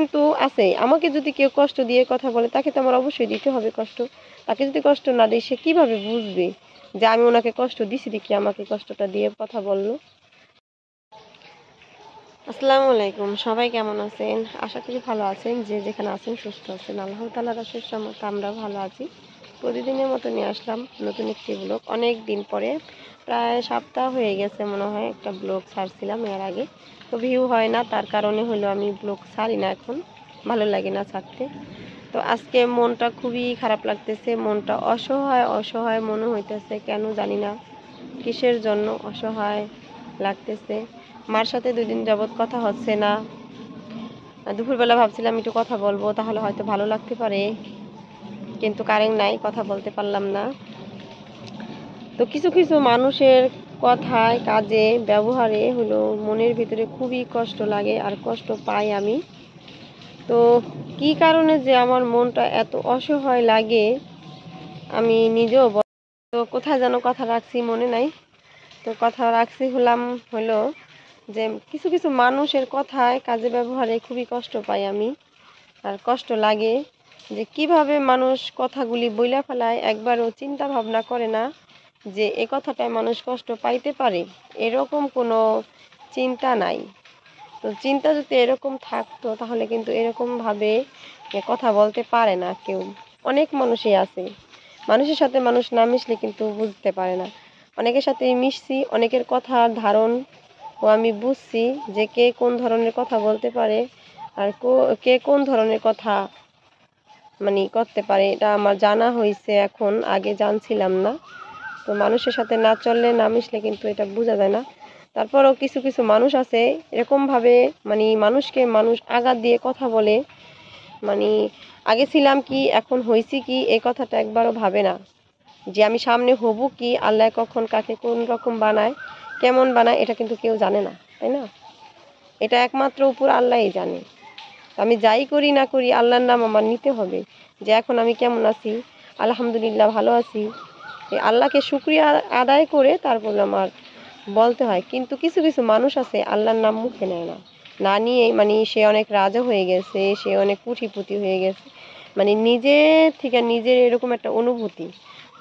কিন্তু আছে, আমাকে যদি কেউ কষ্ট দিয়ে কথা বলে তাকে তো আমার অবশ্যই দিতে হবে কষ্ট। তাকে যদি কষ্ট না দিই সে কীভাবে বুঝবে যে আমি ওনাকে কষ্ট দিছি দেখি আমাকে কষ্টটা দিয়ে কথা বললো। আসসালামু আলাইকুম, সবাই কেমন আছেন? আশা করি ভালো আছেন। যে যেখানে আছেন সুস্থ আছেন, আল্লাহ তাআলার অশেষ রহমতে আমরা ভালো আছি। প্রতিদিনের মতো নিয়ে আসলাম নতুন একটি ব্লগ। অনেক দিন পরে, প্রায় সপ্তাহ হয়ে গেছে মনে হয় একটা ব্লগ ছাড়ছিলাম এর আগে, তো ভিউ হয় না, তার কারণে হলো আমি ব্লগ ছাড়ি না, এখন ভালো লাগে না ছাড়তে। তো আজকে মনটা খুবই খারাপ লাগতেছে, মনটা অসহায় অসহায় মনে হইতেছে, কেন জানি না কিসের জন্য অসহায় লাগতেছে। মার সাথে 2 দিন যাবৎ কথা হচ্ছে না। দুপুরবেলা ভাবছিলাম একটু কথা বলবো, তাহলে হয়তো ভালো লাগতে পারে, কিন্তু কারেন্ট নাই, কথা বলতে পারলাম না। তো কিছু কিছু মানুষের কথায়, কাজে, ব্যবহারে হলো মনের ভিতরে খুবই কষ্ট লাগে আর কষ্ট পাই আমি। তো কি কারণে যে আমার মনটা এত অসহায় লাগে আমি নিজেও তো কোথায় যেন কথা রাখছি মনে নাই। তো কথা রাখছি হলো যে কিছু কিছু মানুষের কথায়, কাজে, ব্যবহারে খুবই কষ্ট পাই আমি আর কষ্ট লাগে যে কিভাবে মানুষ কথাগুলি বইলা ফেলায়, একবারও চিন্তা ভাবনা করে না যে এ কথাটায় মানুষ কষ্ট পাইতে পারে, এরকম কোনো চিন্তা নাই। তো চিন্তা যদি এরকম থাকতো তাহলে কিন্তু এরকমভাবে কথা বলতে পারে না কেউ। অনেক মানুষই আছে, মানুষের সাথে মানুষ না মিশলে কিন্তু বুঝতে পারে না। অনেকের সাথে মিশছি, অনেকের কথা ধারণ ও আমি বুঝছি যে কে কোন ধরনের কথা বলতে পারে আর কে কোন ধরনের কথা করতে পারে, এটা আমার জানা হয়েছে এখন, আগে জানছিলাম না। তো মানুষের সাথে না চললে, না মিশলে কিন্তু এটা বোঝা যায় না। তারপরও কিছু কিছু মানুষ আছে এরকমভাবে মানুষকে মানুষ আঘাত দিয়ে কথা বলে, আগে ছিলাম কি এখন হয়েছি কি এই কথাটা একবারও ভাবে না যে আমি সামনে হব কি, আল্লাহ কখন কাকে কোন রকম বানায়, কেমন বানায়, এটা কিন্তু কেউ জানে না, তাই না? এটা একমাত্র উপর আল্লাহই জানে। আমি যাই করি না করি আল্লাহর নাম আমার নিতে হবে, যে এখন আমি কেমন আছি, আলহামদুলিল্লাহ ভালো আছি, আল্লাহকে শুকরিয়া আদায় করে তারপর আমার বলতে হয়। কিন্তু কিছু কিছু মানুষ আছে আল্লাহর নাম মুখে নেয় না, না নিয়ে সে অনেক রাজা হয়ে গেছে, সে অনেক কুটিপুতি হয়ে গেছে, নিজের থেকে নিজের এরকম একটা অনুভূতি,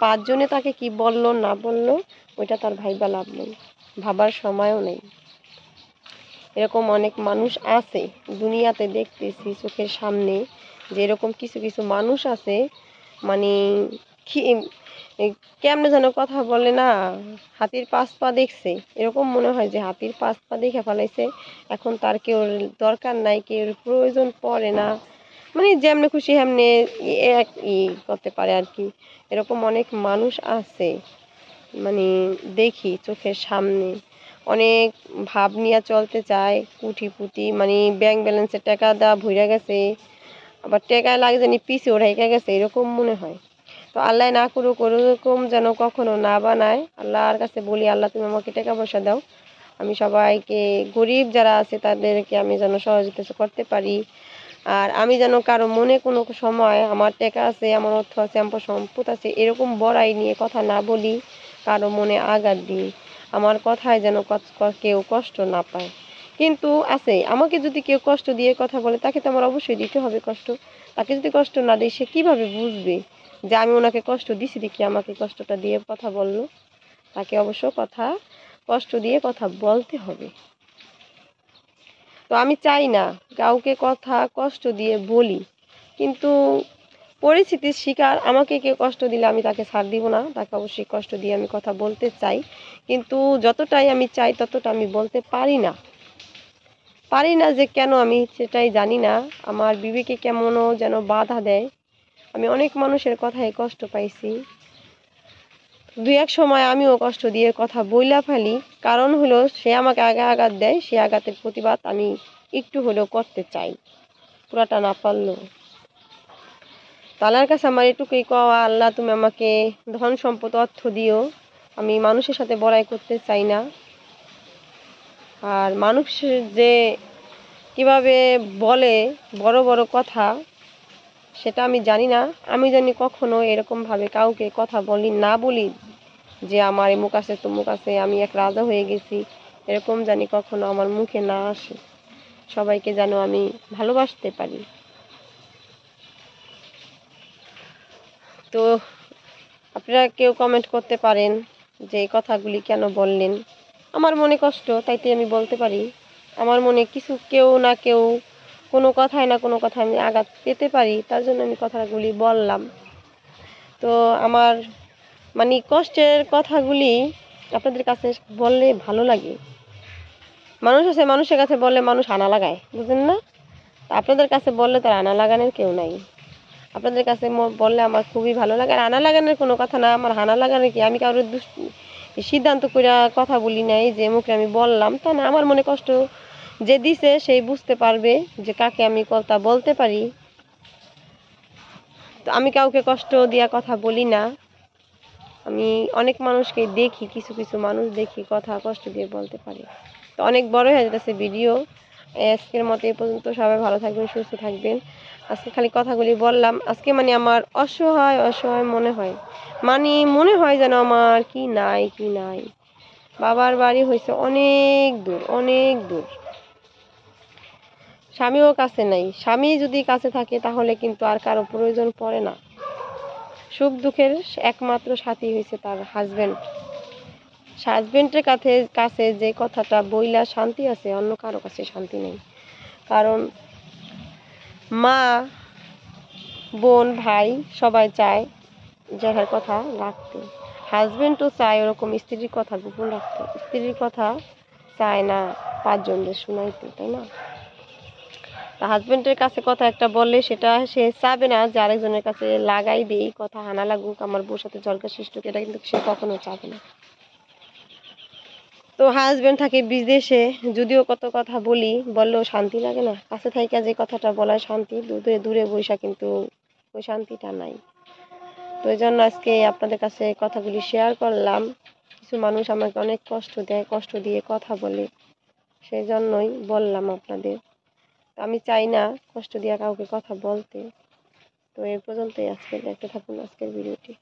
5 জনে তাকে কি বলল না বলল ওইটা তার ভাইবা লাভ নেই, ভাবার সময়ও নেই। এরকম অনেক মানুষ আছে দুনিয়াতে, দেখতেছি চোখের সামনে যে এরকম কিছু কিছু মানুষ আছে, মানে কেমনে যেন কথা বলে না, হাতির 5 পা দেখছে, এরকম মনে হয় যে হাতির 5 পা দেখে ফেলাইছে, এখন তার কেউ দরকার নাই, কেউ প্রয়োজন পড়ে না, যেমনে খুশি হেমনে করতে পারে আর কি। এরকম অনেক মানুষ আছে, দেখি চোখের সামনে, অনেক ভাব নিয়ে চলতে চায়, কুটিপুটি, ব্যাংক ব্যালেন্সের টাকা দেওয়া ভইরা গেছে, আবার টাকা লাগে জানি পিছে ওঠাইকা গেছে, এরকম মনে হয়। তো আল্লাহ না করুক ওরকম যেন কখনো না বানায়। আল্লাহর কাছে বলি, আল্লাহ তুমি আমাকে টাকা পয়সা দাও, আমি সবাইকে, গরিব যারা আছে তাদেরকে আমি যেন সহযোগিতা করতে পারি। আর আমি যেন কারো মনে কোনো সময় আমার টাকা আছে, আমার অর্থ আছে, আমার সম্পদ আছে এরকম বড়াই নিয়ে কথা না বলি, কারো মনে আঘাত দিই, আমার কথায় যেন কেউ কষ্ট না পায়। কিন্তু আছে, আমাকে যদি কেউ কষ্ট দিয়ে কথা বলে তাকে তো আমার অবশ্যই দিতে হবে কষ্ট। তাকে যদি কষ্ট না দিই সে কীভাবে বুঝবে যে আমি ওনাকে কষ্ট দিছি দেখি আমাকে কষ্টটা দিয়ে কথা বললো। তাকে অবশ্য কষ্ট দিয়ে কথা বলতে হবে। তো আমি চাই না কাউকে কথা কষ্ট দিয়ে বলি, কিন্তু পরিস্থিতির শিকার, আমাকে কেউ কষ্ট দিলে আমি তাকে ছাড় দিব না, তাকে অবশ্যই কষ্ট দিয়ে আমি কথা বলতে চাই, কিন্তু যতটাই আমি চাই ততটা আমি বলতে পারি না যে কেন আমি সেটাই জানি না। আমার বিবেকে কেমনও যেন বাধা দেয়। আমি অনেক মানুষের কথায় কষ্ট পাইছি, 2-1 সময় আমিও কষ্ট দিয়ে কথা বইলা ফেলি, কারণ হলো সে আমাকে আগে আঘাত দেয়, সে আঘাতের প্রতিবাদ আমি একটু হলেও করতে চাই, পুরাটা না পারলেও। আল্লাহর কাছে আমার এটুকুই কওয়া, আল্লাহ তুমি আমাকে ধন সম্পদ অর্থ দিও, আমি মানুষের সাথে বড়াই করতে চাই না। আর মানুষ যে কিভাবে বলে বড় বড় কথা সেটা আমি জানি না, আমি জানি কখনো এরকমভাবে কাউকে কথা না বলি যে আমার এমুক আছে তমুক আছে, আমি এক রাজা হয়ে গেছি, এরকম জানি কখনো আমার মুখে না আসে। সবাইকে যেন আমি ভালোবাসতে পারি। তো আপনারা কেউ কমেন্ট করতে পারেন যে এই কথাগুলি কেন বললেন। আমার মনে কষ্ট, তাইতে আমি বলতে পারি। আমার মনে কিছু কেউ না কেউ কোনো কথায় না কোনো কথা আমি আঘাত পেতে পারি, তার জন্য আমি কথাগুলি বললাম। তো আমার মানে কষ্টের কথাগুলি আপনাদের কাছে বললে ভালো লাগে। মানুষ আছে, মানুষের কাছে বললে মানুষ আনা লাগায়, বুঝলেন না? আপনাদের কাছে বললে তার আনা লাগানোর কেউ নাই। আপনাদের কাছে বললে আমার খুবই ভালো লাগে। আর আনা লাগানোর কোনো কথা না, আমার হানা লাগানোর কি, আমি কারোর সিদ্ধান্ত করে কথা বলি নাই যে মুখে আমি বললাম তা না। আমার মনে কষ্ট যে দিছে সেই বুঝতে পারবে যে কাকে আমি কথা বলতে পারি। তো আমি কাউকে কষ্ট দিয়া কথা বলি না। আমি অনেক মানুষকে দেখি, কিছু কিছু মানুষ দেখি কথা কষ্ট দিয়ে বলতে পারে। তো অনেক বড় হয়ে যেতেছে ভিডিও। আজকের মতো এই পর্যন্ত। সবাই ভালো থাকবেন, সুস্থ থাকবেন। আজকে খালি কথাগুলি বললাম। আজকে মানে আমার অসহায় অসহায় মনে হয়, মানে মনে হয় যেন আমার কি নাই কি নাই। বাবার বাড়ি হয়েছে অনেক দূর, অনেক দূর। স্বামীও কাছে নাই। স্বামী যদি কাছে থাকে তাহলে কিন্তু আর কারো প্রয়োজন পড়ে না। সুখ দুঃখের একমাত্র সাথী হয়েছে তার হাজবেন্ড। হাজবেন্ডের কাছে যে কথাটা বইলা শান্তি আছে, অন্য কারো কাছে শান্তি নেই। কারণ মা, বোন, ভাই সবাই চায় যার কথা রাখতে। হাজবেন্ডও চায় ওরকম স্ত্রীর কথা গোপন রাখতে। স্ত্রীর কথা চায় না পাঁচজনদের শোনাইতে, তাই না? তা হাজবেন্ডের কাছে কথা একটা বললে সেটা সে চাবে না যে আরেকজনের কাছে লাগাই দেই, কথা হানা লাগুক, আমার বউর সাথে ঝগড়া সৃষ্টি হোক, এটা কিন্তু সে কখনো চাবে না। তো হাজবেন্ড থাকে বিদেশে, যদিও কত কথা বলি, বললেও শান্তি লাগে না। কাছে থাইকা যে কথাটা বলার শান্তি, দূরে দূরে বৈশা কিন্তু ওই শান্তিটা নাই। তো এই জন্য আজকে আপনাদের কাছে কথাগুলি শেয়ার করলাম। কিছু মানুষ আমাকে অনেক কষ্ট দেয়, কষ্ট দিয়ে কথা বলে, সেই জন্যই বললাম আপনাদের। আমি চাই না কষ্ট দিয়ে কাউকে কথা বলতে। তো এই পর্যন্তই আজকে। দেখতে থাকুন আজকের ভিডিওটি।